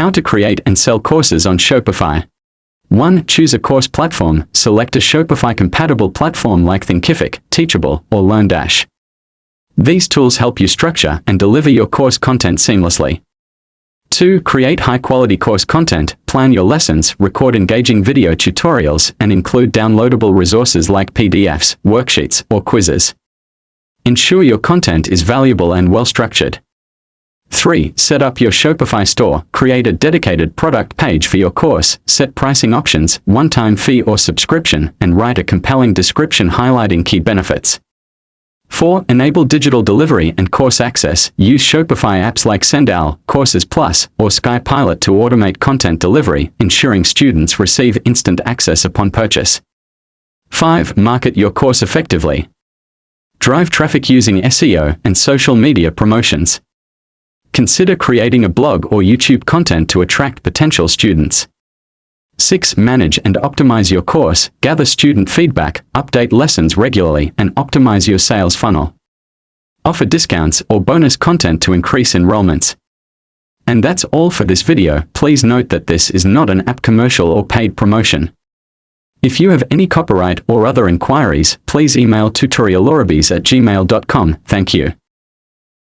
How to create and sell courses on Shopify. 1. Choose a course platform. Select a Shopify-compatible platform like Thinkific, Teachable, or LearnDash. These tools help you structure and deliver your course content seamlessly. 2. Create high-quality course content. Plan your lessons, record engaging video tutorials, and include downloadable resources like PDFs, worksheets, or quizzes. Ensure your content is valuable and well-structured. 3. Set up your Shopify store. Create a dedicated product page for your course, set pricing options, one-time fee or subscription, and write a compelling description highlighting key benefits. 4. Enable digital delivery and course access. Use Shopify apps like Sendowl, Courses Plus, or SkyPilot to automate content delivery, ensuring students receive instant access upon purchase. 5. Market your course effectively. Drive traffic using SEO and social media promotions. Consider creating a blog or YouTube content to attract potential students. 6. Manage and optimize your course. Gather student feedback, update lessons regularly, and optimize your sales funnel. Offer discounts or bonus content to increase enrollments. And that's all for this video. Please note that this is not an app commercial or paid promotion. If you have any copyright or other inquiries, please email tutorialorabis@gmail.com. Thank you.